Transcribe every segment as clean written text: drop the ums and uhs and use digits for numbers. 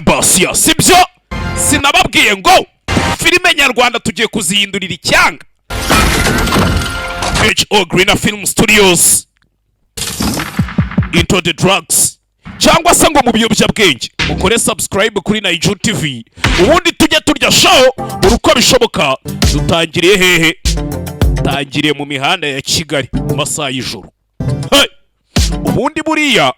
basiya sibyo sinababwiye ngo filime nyarwanda tugiye kuzihindurira icyanga. HO Green Film Studios into the drugs cyangwa se ngo mu biyobyabwenge. Mukore subscribe kuri Naiju TV ubundi tujye turya show uko bishoboka. Dutangiriye hehe? Tangiriye mu mihanda ya Kigali mu masaha y'ijoro. Ubundi buriya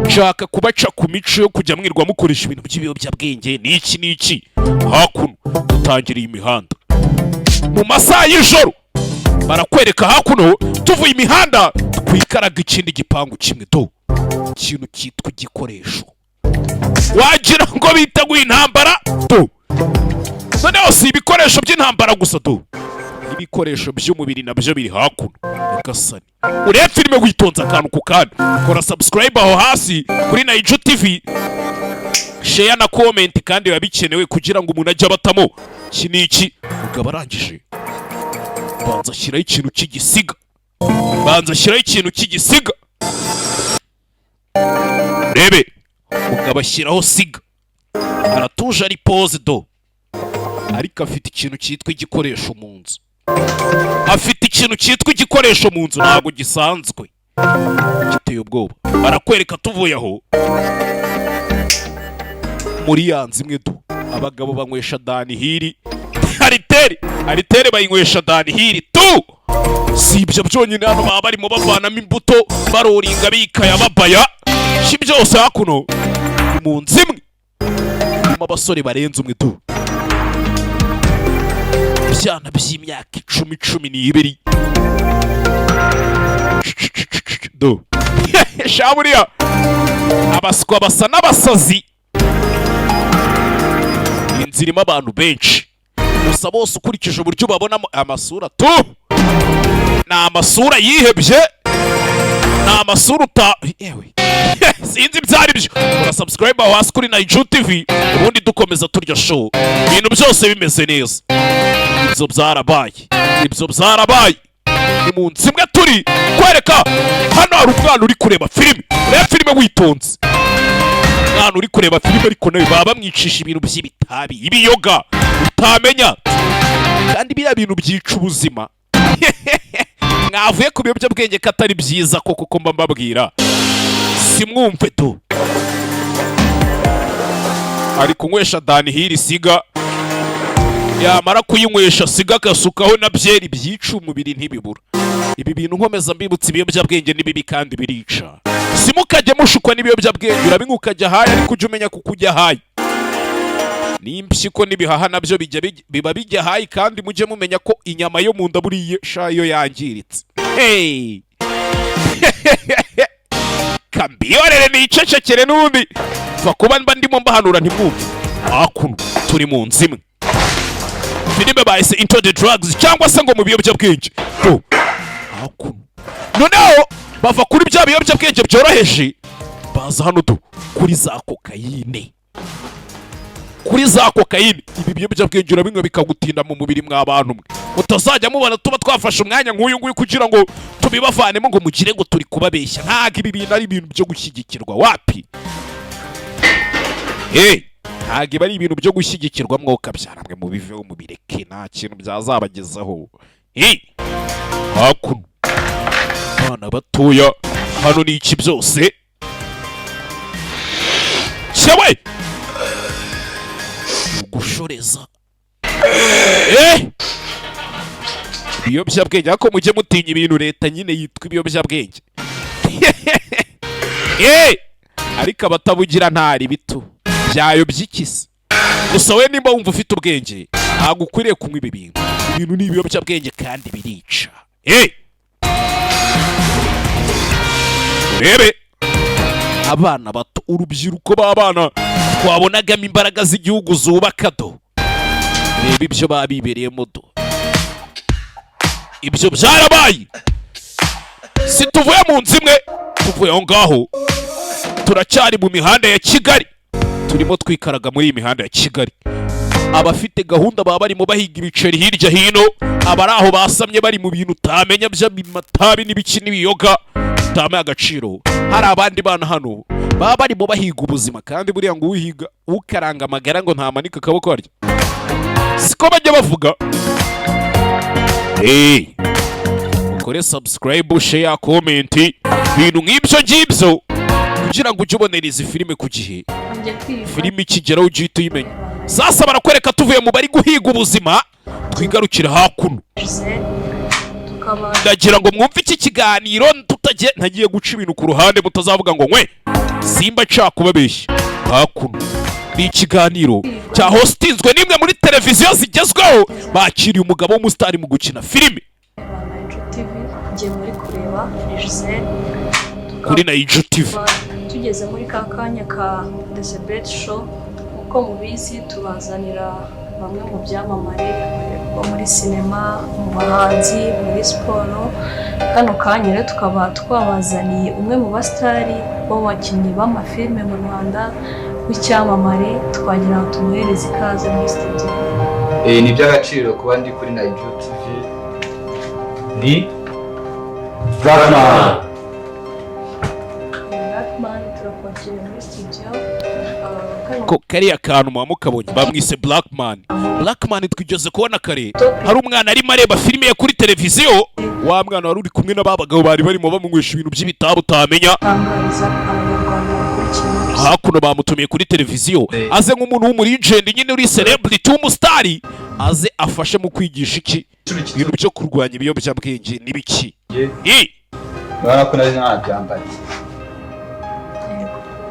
nshaka kubaca ku mico yo kujya mwirwa mukoresha ibintu by'ibiyobyabwenge n'iki hakuno. Dutangiriye imihanda mu masaha y'ijoro, barakwereka hakuno tuvuye imihanda twikaraga ikindi gipangu kimwe do ikintu cyitwa igikoresho wagira ngo biteguye intambara do. Noneho si ibikoresho by'intambara gusa do, ibikoresho by'umubiri nabyo biri hakuno. Gasani urebe filime witonza akantu ku kandi. Kora subscribe aho hasi kuri Naiju TV, share na comment kandi biba bikenewe kugira ngo umuntu ajye abatamo iki mugabo arangije. Banza ashyiraho ikintu cy'igisiga, rebe mugabo ashyiraho siga aratuje ari pose do, ariko afite ikintu cyitwa igikoresho mu nzu. Ntabwo gisanzwe, giteye ubwoba. Barakwereka tuvuye aho muri yanzu imwe do, abagabo banywesha danihiri aritere bayinywesha danihiri tu. Si ibyo byonyine, hano baba barimo bavanamo imbuto baroringa bikaya babaya shi byose hakuno mu nzu imwe. Harimo abasore barenze umwe do, byana by'imyaka 10-12 do. Shaburiya abaswa basa n'abasazi. Inzira irimo abantu benshi gusa bose ukurikije uburyo babona amasura tu, ni amasura yihebye, ni amasura yewe sinzi ibyari byo. Kora subscribe aho hasi kuri Naiju TV ubundi dukomeza turya show, ibintu byose bimeze neza. Ibyo byarabaye ni mu nzu imwe turi kwereka. Hano hari umwana uri kureba filime, ureba filime witonze. Umwana uri kureba filime ariko nawe baba bamwicisha ibintu by'ibitabi, ibiyoga utamenya, kandi biriya bintu byica ubuzima. Mwavuye ku biyobyabwenge ko atari byiza koko mba mbabwira, simwumve tu. Ari kunywesha danihiri siga, yamara kuyinywesha siga agasukaho na byeri byica umubiri ntibibura. Ibi bintu nkomeza mbibutsa ibiyobyabwenge ni bibi kandi birica. Simukajye mushukwa n'ibiyobyabwenge, urabinywa ukajya hayi ariko ujye umenya kuko ujya hayi. N'impyiko n'ibihaha nabyo biba bijya hayi, kandi mujye mumenya ko inyama yo mu nda buriye shayo yangiritse. Kambiyorere nicecekere n'ubundi kuba mba ndimo mbahanura ntimwumve. Hakuno turi mu nzu imwe, filime bahise into the drugs cyangwa se ngo mu biyobyabwenge do. Hakuno noneho bava kuri bya biyobyabwenge byoroheje baza hano do kuri za kokayine. Ibi biyobyabwenge urabinywa bikagutinda mu mubiri mw'abantu mwe. Utazajya mubona tuba twafashe umwanya nk'uyu nguyu kugira ngo tubibavanemo ngo mugire ngo turi kubabeshya. Ntabwo ibi bintu ari ibintu byo gushyigikirwa, wapi. Ntabwo ibi ari ibintu byo gushyigikirwa, mwoka byaramwe mubiveho mubireke, nta kintu byazabagezaho. Hakuno abana batoya hano ni iki byose cyewe gushoreza. Ibiyobyabwenge ako mujye mutinya ibintu leta nyine yitwa ibiyobyabwenge. Ariko abatabugira ntari bito byayo by'ikisi. Gusa we nimba wumva ufite ubwenge ntabwo ukwiriye kunywa ibi bintu. Ibintu ni ibiyobyabwenge kandi birica. Urebe abana bato, urubyiruko b'abana twabonagamo imbaraga z'igihugu zubaka do. Reba ibyo babibereyemo do, ibyo byarabaye. Si tuvuye mu nzu imwe, tuvuye aho ngaho turacyari mu mihanda ya Kigali, turimo twikaraga muri iyi mihanda ya Kigali. Abafite gahunda baba barimo bahiga ibiceri hirya hino, abari aho basamye bari mu bintu utamenya by'amatabi n'ibiki n'ibiyoga. tutamaye agaciro. Hari abandi bana hano baba barimo bahiga ubuzima, kandi buriya ngo uhiga ukaranga amagara ngo ntamanika akaboko arya, siko bajya bavuga. Ukore subscribe, share, comment, ibintu nk'ibyo ngibyo kugira ngo ujye ubonera izi filime ku gihe. Filime ikigeraho ujye uhita uyimenya. Sasa barakwereka tuvuye mu bari guhiga ubuzima, twigarukira hakuno. Ndagira ngo mwumve iki kiganiro ntagiye guca ibintu ku ruhande, mutazavuga ngo nkwe simba nshaka kubabeshya. Hakuno ni ikiganiro cya hostinzwe n'imwe muri televiziyo zigezweho, bakiriye umugabo w'umusitari mu gukina filime kuri Naiju TV. Tugeze muri ka kanya ka The Show, uko mubizi tubazanira bamwe mu byamamare bo muri sinema, mu bahanzi, muri siporo. Kano kanya rero tukaba twabazaniye umwe mu basitari bo bakinnyi b'amafilime mu Rwanda w'icyamamare, twagira ngo tumuhereze ikaze muri studio. Ni iby'agaciro kuba ndi kuri Naiju TV. Ni Blackman. Turakwakira muri studio. Ko kariya kantu mukabonye bamwise Blackman. Blackman twigeze kubona kare hari umwana arimo areba filime ya kuri televiziyo, wa mwana wari uri kumwe n'ababagabo bari barimo bamunywesha ibintu by'ibitabo utamenya. Hakuno bamutumiye kuri televiziyo aze nk'umuntu w'umuregend nyine uri celebrity w'umusitari, aze afashe mu kwigisha iki ibintu byo kurwanya ibiyobyabwenge n'ibiki. Urabona ko nari nabyambaye.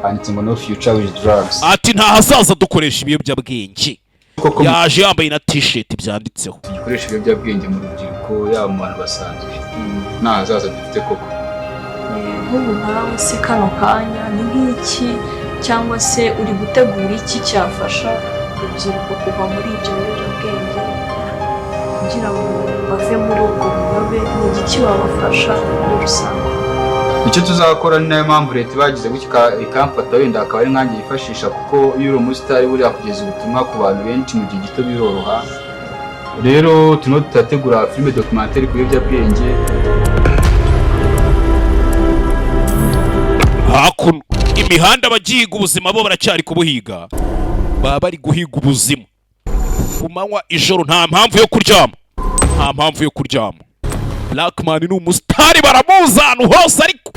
Handitse ngo no future with drugs. Ati nta hazaza dukoresha ibiyobyabwenge. Yaje yambaye na t-shirt byanditseho. Dukoresha ibiyobyabwenge mu rubyiruko, yaba mu bantu basanzwe. Nta hazaza dufite koko. Nk'ubu nawe se kano kanya ni nk'iki, cyangwa se uri gutegura iki cyafasha urubyiruko kuva muri ibyo biyobyabwenge kugira ngo bave muri ubwo buyobe? Ni iki wabafasha muri rusange? Icyo tuzakora ni nayo mpamvu leta bagize gutya ikamfata, wenda akaba ari nkanjye yifashisha, kuko iyo uri umusitari buriya kugeza ubutumwa ku bantu benshi mu gihe gito biroroha. Rero turimo turategura filime documentaire ku biyobyabwenge. Hakuno imihanda abagihiga ubuzima bo baracyari kubuhiga, baba bari guhiga ubuzima ku manywa ijoro, nta mpamvu yo kuryama, nta mpamvu yo kuryama. Blackman ni umusitari, baramuzi ahantu hose, ariko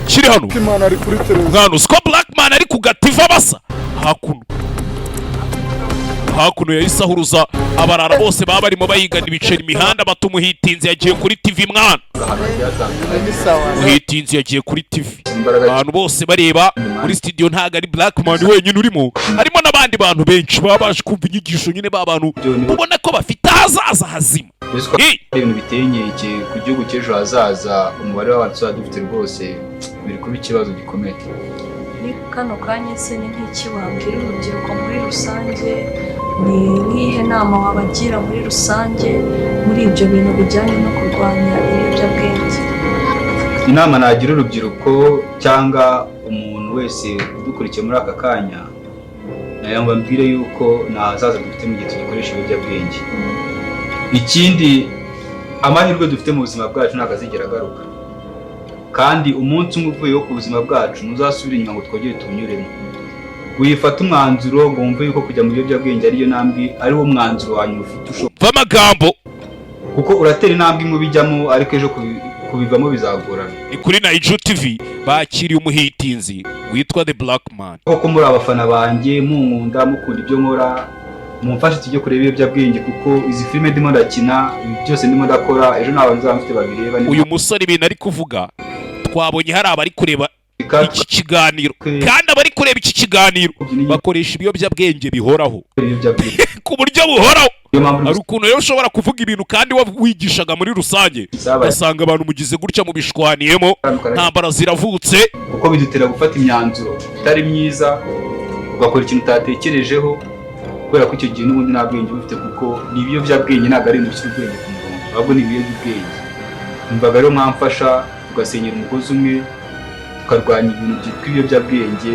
kiri hano mwana usiko Blackman ari kugativa basa. Hakuno yahise ahuruza abarara bose baba barimo bayigana ibiceri imihanda, batumuhitinze yagiye kuri TV. Mwana muhitinze yagiye kuri TV, abantu bose bareba muri studio. Ntago ari Blackman wenyine urimo, harimo n'abandi bantu benshi baba baje kumva inyigisho nyine, b'abantu ubona ko bafite ahazaza hazima. Ibintu biteye inkeke ku gihugu cy'ejo hazaza, umubare w'abantu tuzaba dufite rwose biri kuba ikibazo gikomeye. Ni kano kanya se ni nk'iki wabwira urubyiruko muri rusange? Ni nk'ihe nama wabagira muri rusange muri ibyo bintu bijyanye no kurwanya ibiyobyabwenge? Inama nagira urubyiruko cyangwa umuntu wese udukurikiye muri aka kanya, nayo mbabwire yuko nta hazaza dufite mu gihe tugikoresha ibiyobyabwenge. Ikindi, amahirwe dufite mu buzima bwacu ntabwo azigera agaruka, kandi umunsi umwe uvuyeho ku buzima bwacu ntuzasubira inyuma ngo twongere tuwunyuremo. Wifata umwanzuro ngo wumve yuko kujya mu biyobyabwenge ariyo ntambwe, ariwo mwanzuro wanyu ufite ushoboye amagambo, kuko uratera intambwe imwe ubijyamo, ariko ejo kubivamo bizagorana. Ni kuri Naiju TV bakiriye umuhitinzi witwa The Blackman. Koko muri abafana banjye, munkunda, mukunda ibyo nkora, mumfashe tujye kureba ibiyobyabwenge, kuko izi filime ndimo ndakina, byose ndimo ndakora, ejo n'abantu bazamfite babireba. Uyu musore ibintu ari kuvuga, twabonye hari abari kureba iki kiganiro, kandi abari kureba iki kiganiro bakoresha ibiyobyabwenge bihoraho ku buryo buhoraho. Hari ukuntu rero ushobora kuvuga ibintu kandi wigishaga muri rusange, ugasanga abantu mugize gutya mubishwaniyemo, ntambara ziravutse, kuko bidutera gufata imyanzuro itari myiza, ugakora ikintu utatekerejeho, kubera ko icyo gihe n'ubundi nta bwenge bufite, kuko ni ibiyobyabwenge, ntabwo ari gushyira ubwenge ku murongo, ahubwo ni ibiyobyabwenge. Numvaga rero mwamfasha tugasenyera umugozi umwe, tukarwanya ibintu byitwa ibiyobyabwenge,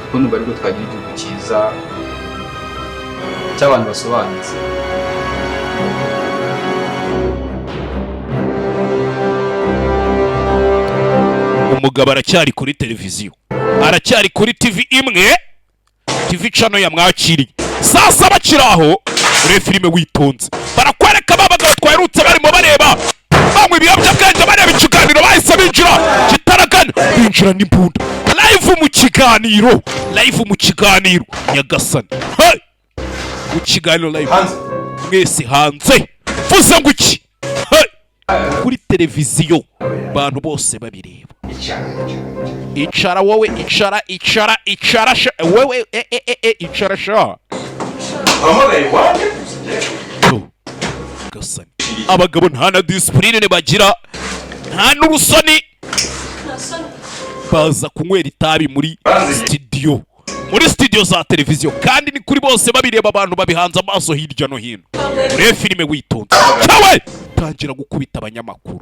kuko numva aribwo twagira igihugu cyiza cy'abantu basobanutse. mugabo aracyari kuri televiziyo, aracyari kuri TV imwe, TV channel yamwakiriye. Sasa bakiraho ure filime witonze, barakwereka babagabo twaherutse barimo bareba bamwe ibiyobyabwenge bareba ikiganiro bahise binjira kitaragana, binjira n'imbunda live mu kiganiro Nyagasani. Hey! Mu kiganiro live mwese hanze vuze ngo iki? Hey! Kuri televiziyo bantu bose babireba. Icara wowe, icara wewe icara sha. Gasani abagabo nta na discipline bagira, nta n'urusoni, baza kunywera itabi muri studio za televiziyo, kandi ni kuri bose babireba, abantu babihanze amaso hirya no hino. Ure filime witonze cyawe tangira gukubita abanyamakuru.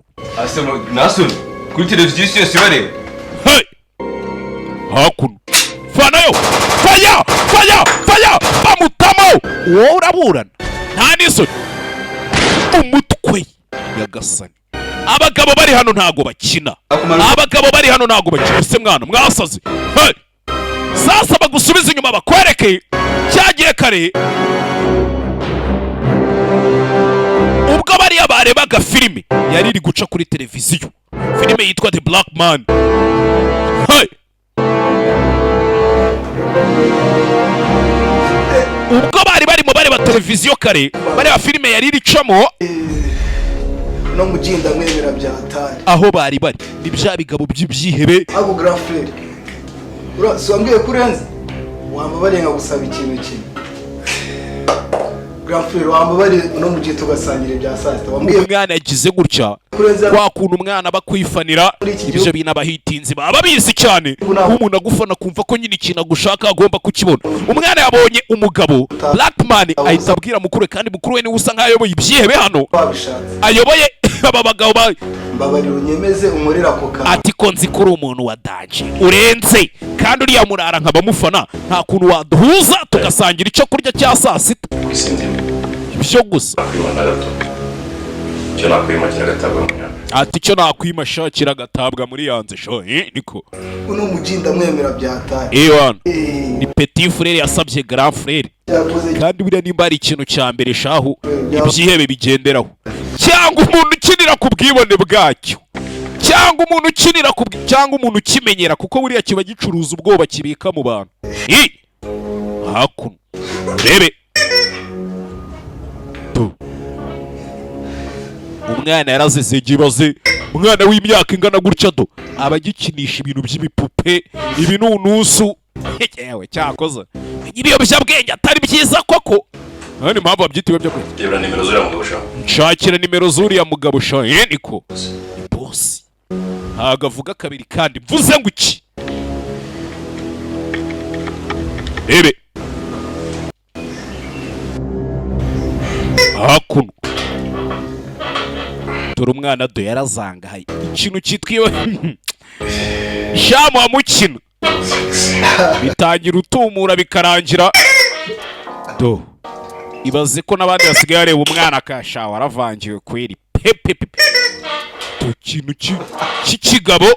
Nasoni kuri televiziyo yose bareba. Hey! Hakuno fanayo faya bamutamo, wowe uraburana nta n'isoni umutwe Nyagasani. Abagabo bari hano ntago bakina, ese mwana mwasaze. Hey! Sasa bagusubiza inyuma bakwereke cyagiye kare ubwo bariya barebaga filime yari iri guca kuri televiziyo, filime yitwa The Black Man. Hey! Ubwo barimo bareba televiziyo kare, bareba filime yari iricamo no mujinda mwemera byatari aho bari ni bya bigabo by'ibyihebe. abo grand frère urasambwiye kurenza wambabare ngagusaba ikintu kimwe. Grand frère wambabare no mujye tugasangire bya sasta. Wambwiye umwana yagize gutya kwa kuntu umwana bakwifanira ibyo bina bahitinzi baba bizi cyane, umuntu agufana kumva ko nyine ikintu agushaka agomba kukibona. Umwana yabonye umugabo Blackman ahita abwira mukuru, kandi mukuru we ni usa nkayoboye ibyihebe hano, ayoboye aba bagabo mbabarira unyemeze umurira ko ka ati ko nzi kuri umuntu wa daje urenze, kandi uriya murara nk'abamufana nta kuntu waduhuza tugasangira icyo kurya cya saa sita. Ibyo gusa ati cyo nakwima shakira gatabwa muri yanze sho niko uno mujinda mwemera byatari. Ewan ni petit frère yasabye grand frère, kandi buriya nimba ari ikintu cya mbere shahu ibyihebe bigenderaho, cyangwa umuntu ukinira ku bwibone bwacyo, cyangwa umuntu ukimenyera, kuko buriya kiba gicuruza ubwoba kibika mu bantu. Hakuno rebe umwana yarazeze gibaze, umwana w'imyaka ingana gutya do abagikinisha ibintu by'ibipupe, ibinunusu yewe cyakoze ibiyobyabwenge atari byiza koko. Nani mpamvu babyita ibiyobyabwenge? Tebra nimero zuriya mugabo sha. Nshakira nimero zuriya mugabo sha niko boss ntago avuga kabiri, kandi mvuze ngo iki rebe hakuno dore umwana do yarazangaye ikintu cyitwiwe shamu wa mukino bitangira utumura bikarangira do. Ibaze ko nabandi basigaye bareba umwana akasha waravangiwe kweri pepe ikintu cy'ikigabo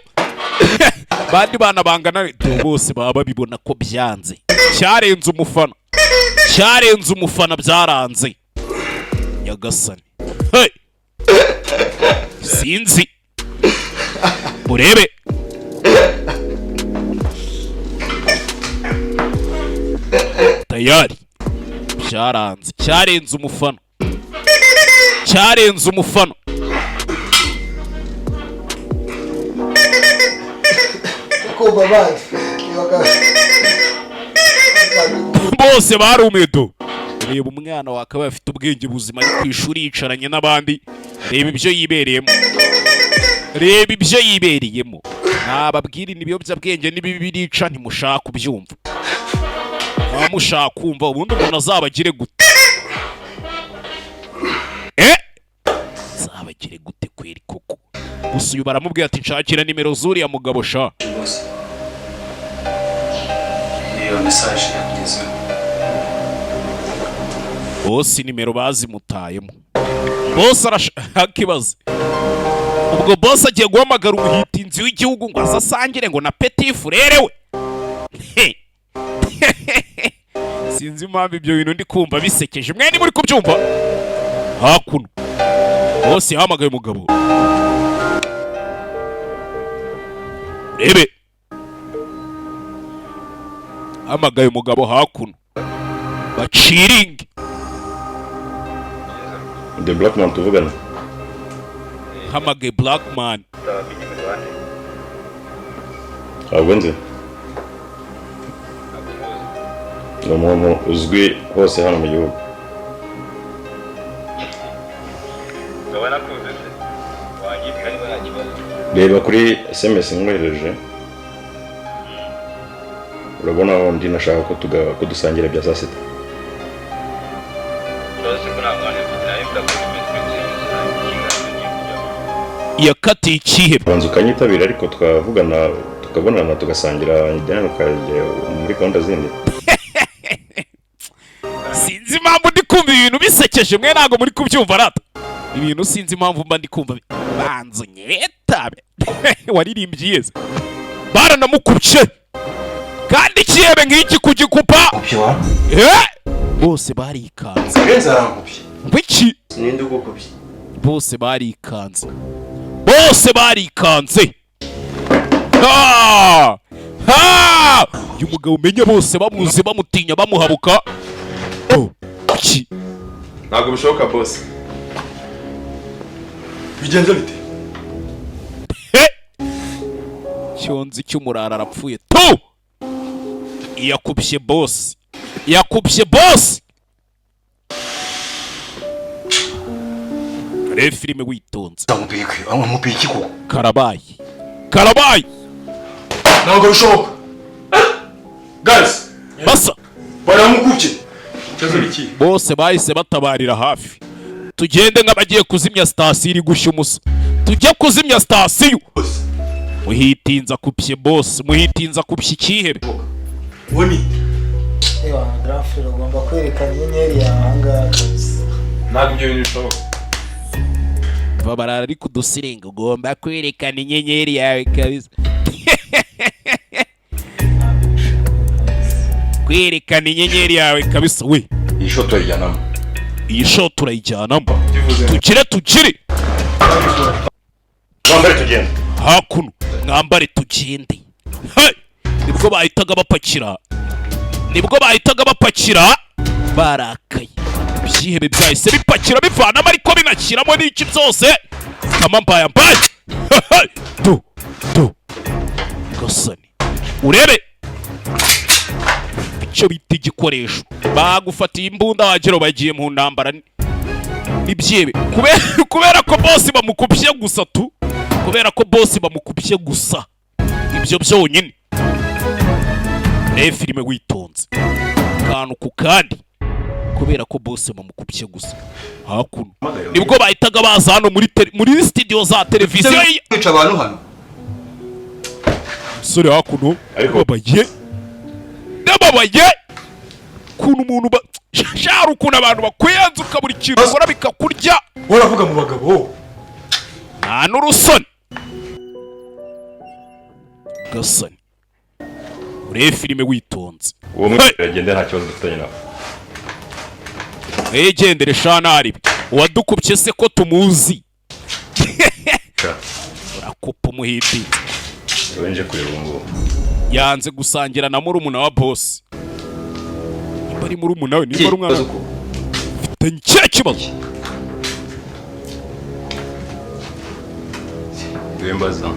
bandi bana bangana do bose baba babibona ko byanze, cyarenze umufana byaranze Nyagasani. Hey! Sinzi urebe tayari byaranze, cyarenze umufana ko babaye bose barumedo. Reba umwana wakabaye afite ubwenge buzima ari ku ishuri yicaranye n'abandi, reba ibyo yibereyemo. Nababwira ibiyobyabwenge n'ibibi birica ntimushaka kubyumva, mushaka kumva ubundi umuntu azabagire gute? Azabagire gute kweri koko? Gusa uyu baramubwira ati nshakira nimero zuriya mugabo sha. Iyo message yakugezeho bose nimero bazimutayemo. Bose arashaka ibaze ubwo boss agiye guhamagara umuhitinzi w'igihugu ngo azasangire ngo na petit frere we. Sinzi impamvu ibyo bintu ndi kumva bisekeje. Mwe ni muri kubyumva? Hakuno boss yahamagaye umugabo. Rebe hamagaye umugabo hakuno baciringi. The black man tuvugana. Hamagaye black man. Wenze. Ni umuntu uzwi hose hano mu gihugu. Reba kuri SMS nkwereje. Urabona undi nashaka ko dusangira bya saa sita. Yakatiye ikihe? Banza ukanyitabira ariko twavugana tukabonana tugasangira njyana ukajya muri gahunda zindi. Sinzi impamvu ndi kumva ibintu bisekeje. Mwe ntago muri kubyumva rata. Ibintu sinzi impamvu mba ndi kumva. Banza nyetabe. Waririmbye yeze. Baranamukubye. Kandi ikihebe nk'iki kugikupa. Bose barikanze. Heza arankubye. Ngwiki? Ninde ugukubye? Bose barikanze. Bose barikanze. Ha! Ha! Uyu mugabo umenye bose bamuzi bamutinya bamuhabuka. Iki? Ntabwo bishoboka boss. Bigenze bite? Cyonzi cy'umurara arapfuye. Tu! Yakubye boss. Yakubye boss. Kare filime witonze. Ndamubike, amubike ko. Karabaye. Karabaye. Ntabwo bishoboka. Guys, Basa. baramukubye. Cyazo iki? Bose bahise batabarira hafi. Tugende nk'abagiye kuzimya station iri gushya umusa. Tujye kuzimya station. Muhitinza kupye boss, muhitinza kupye ikihebe. Woni. Ewa, grafiro ugomba kwerekana inyenyeri yahanga kabisa. Ntabwo ibyo bintu bishoboka. Babarara ari kudusirenga ugomba kwerekana inyenyeri yawe kabisa. Kwerekana inyenyeri yawe kabisa we. Iyi shot turayijyanamo. Iyi shot turayijyanamo. Tugire. Mwambare tugende. Hakuno mwambare tugende. Nibwo bahitaga bapakira. Barakaye. Byihebe byahise bipakira bivanamo ariko binashyiramo n'iki byose. Kama mbaye. Tu. Gasani. Urebe. Icyo bita igikoresho. Bagufatiye imbunda wagero bagiye mu ntambara. Ibyebe. Kubera ko boss bamukubye gusa tu. Kubera ko boss bamukubye gusa. Ibyo byonyine. Filime witonze. Kantu ku kandi. Kubera ko boss bamukubye gusa. Hakuno. Nibwo bahitaga baza hano muri studio za televiziyo. Kwica abantu hano. Sore hakuno. Ariko nababaye. Kuntu umuntu shara ukuntu abantu bakwenza ukabura ikintu ukora bikakurya. Uravuga mu bagabo. Nta n'urusoni. Gasani. Urebe filime witonze. Uwo mwese agende nta kibazo dufitanye nawe. Egendere shanari. Uwadukubye se ko tumuzi. Urakupa umuhiti. Wenje kureba ngo. Yanze gusangira na murumuna wa boss. Bari murumuna we niba ari umwana. Mfite nicyo kibazo. Wembaza.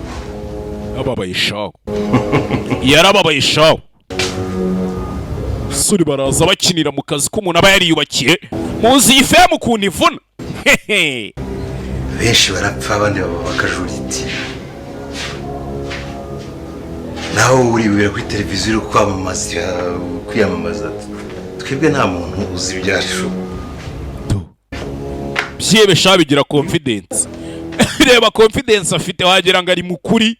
Ababaye shawo. Yarababaye shawo. Suri baraza bakinira mu kazi k'umuntu aba yariyubakiye. Muzi ifemu ukuntu ivuna. Benshi barapfa abandi baba bakajuriti. Naho uri kuri televiziyo kwiyamamaza. Twebwe nta muntu uzi ibyasho. Byebe shabigira confidence. Reba confidence afite wagira ngo ari mukuri.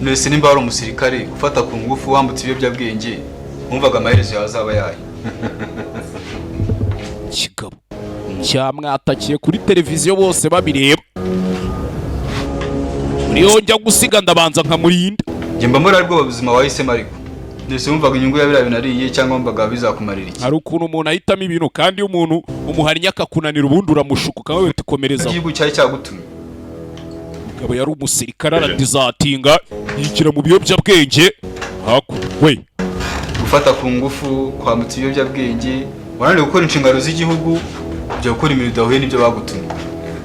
Nese nimba ari umusirikare ufata ku ngufu wambutse ibiyobyabwenge umvaga amaherezo yazaba yayo. Kigabo cyamwatakiye kuri televiziyo bose babireba. uriyo njya gusiga ndabanza nkamurinda. Njye mba muri aribwo ubuzima wahisemo ariko ndetse wumvaga inyungu ya biriya binariye cyangwa wumvaga bizakumarira iki? Hari ukuntu umuntu ahitamo ibintu kandi umuntu umuharinya akakunanira ubundi uramushuka kawe witikomereza. Igihugu cyari cyagutumye. Umugabo yari umusirikare aradizatinga yikira mu biyobyabwenge. We Gufata ku ngufu, kwambutsa ibiyobyabwenge, wananiwe gukora inshingano z'igihugu, ujya gukora imirimo idahuye n'ibyo bagutumye.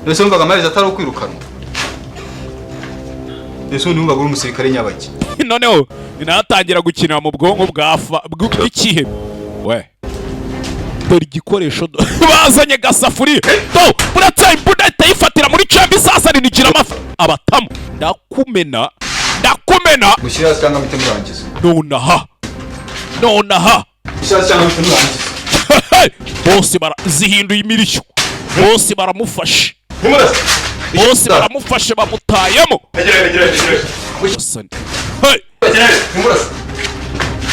Ndetse wumvaga amaherezo atari ukwirukanwa. Ndetse wumvaga uri umusirikare nyabaki. Noneho ninatangira gukinira mu bwonko bw'ikihe. We dore igikoresho bazanye gasafuriya. Buratse imbunda itayifatira muri cambi sasa ninikira amafi. Abatamu ndakumena. Gushyira cyangwa bite murangiza. Nonaha. Gushyira cyangwa bite murangiza. Bose barazihinduye imirishyo. Bose baramufashe. Bose baramufashe bamutayemo.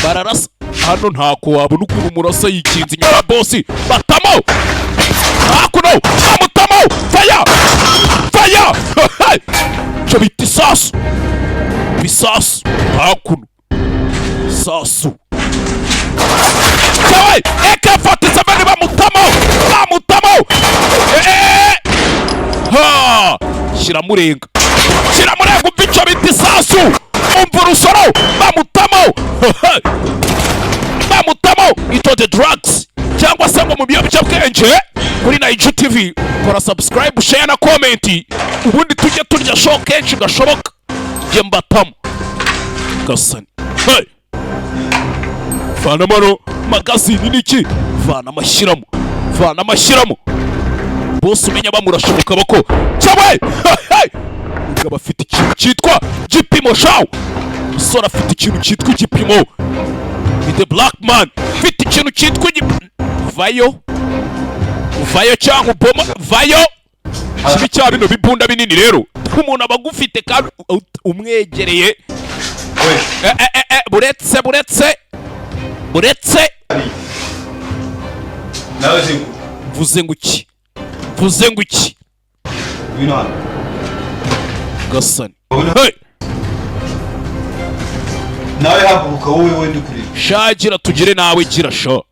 Bararasa hano ntako wabona ukuntu umurasa yikinze inyuma ya bosi. Batamo hakuno bamutamo. Fire cyo bita isasu. Bisasu hakuno sasu Kawe AK-47 bamutamo Shira murenga umva icyo bita isasu. Umva urusoro bamutamo ito the drugs cyangwa se ngo mu biyobyabwenge. Kuri Naiju TV kora subscribe, share na comment ubundi tujye turya show kenshi gashoboka. Jye mbatamo Gasani. Vana mano magazine niki vana amashyiramo bose umenya bamurashoboka bako cyawe. Ugaba afite ikintu cyitwa gipimo shaw. Sora afite ikintu cyitwa igipimo. The black man afite ikintu cyitwa vayo cyangwa boma vayo. Kibi cya bino bibunda binini rero umuntu abagufite kandi umwegereye. buretse nawe vuze ngo iki bino hano Gasani. nawe haguruka wowe ndi kuri shagira tugire nawe gira sho.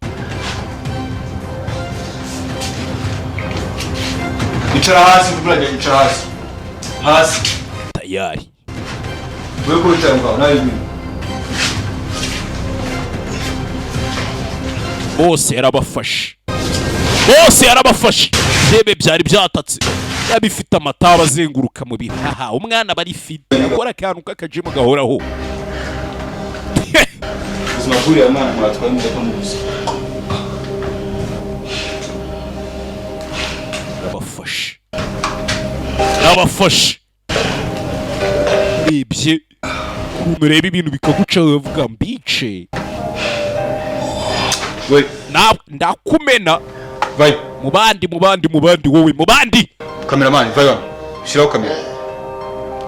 icara hasi kuburanye icara hasi tayari. wewe ko wicara nawe bino bose yarabafashe rebe byari byatatse yabifite amataba azenguruka mu bihaha. Umwana bari fide akora akantu k'akajimu gahoraho. ubuzima bw'uriya mwana mwatwaye mudapfa mu buzima. Yabafashe urebye ukuntu ureba ibintu bikaguca uvuga mbice. we ndakumena. vai mu bandi wowe mu bandi. Cameraman vai hano shiraho kamera.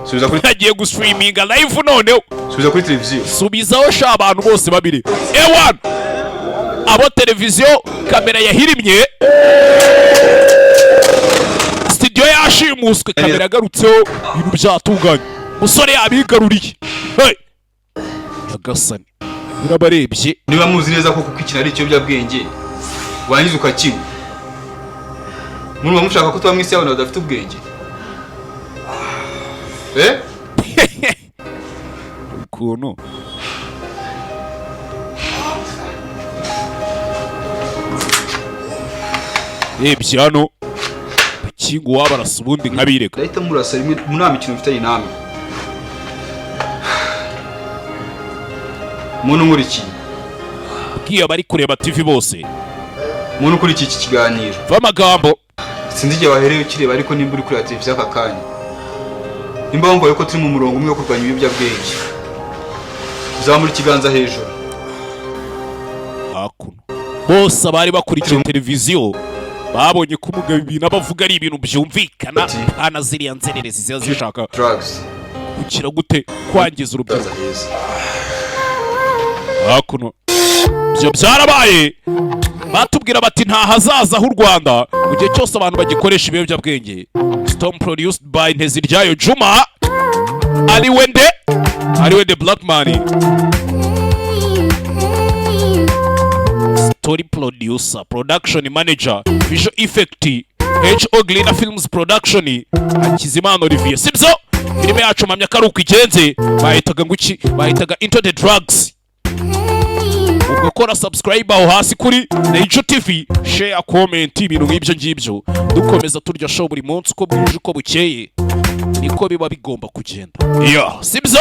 Subiza kuri agiye gustreaminga live noneho. Subiza kuri televiziyo. Subizaho sha abantu bose babiri. Ewan abo televiziyo kamera yahirimye. Studio yashimuswe kamera yagarutseho ibintu byatunganye. Musore yabigaruriye. Agasani birabarebye. Niba muzi neza ko kukikina ari ikiyobyabwenge wangiza ukakinywa. Muba mushaka ko tuba mwisi y'abantu badafite ubwenge. Ukuntu hano ikingo wabarasa ubundi nk'abireka. Leta murasa rimwe mu nama ikintu mfite inama. Muntu nkurikiye bwiye bari kureba TV bose. Muntu ukurikiye iki kiganiro vamagambo sinzi igihe wahereye ukireba ariko nimba uri kuri televiziyo aka kanya nimba wumva yuko turi mu murongo umwe wo kurwanya ibiyobyabwenge uzamura ikiganza hejuru. hakuno bose abari bakurikiye televiziyo babonye ko umugabo ibintu abavuga ari ibintu byumvikana kana ziriya nzererezi ziba zishaka drugs gukira gute kwangiza urubyiruko. hakuno byo byarabaye batubwira bati nta hazaza h'u Rwanda mu gihe cyose abantu bagikoresha ibiyobyabwenge. Storm produced by Nteziryayo Juma. ariwe the black man, story producer, production manager, visual effect, H.O. Glina Films production, Hakizimana Olivier. Sibyo filime yacu mpamya ko ari uko igenze, bahitaga Into the Drugs. Ubwo kora subscribe aho hasi kuri Naiju TV, share, comment, ibintu nk'ibyo ngibyo, dukomeza turya show buri munsi uko bwije uko bukeye, niko biba bigomba kugenda. Sibyo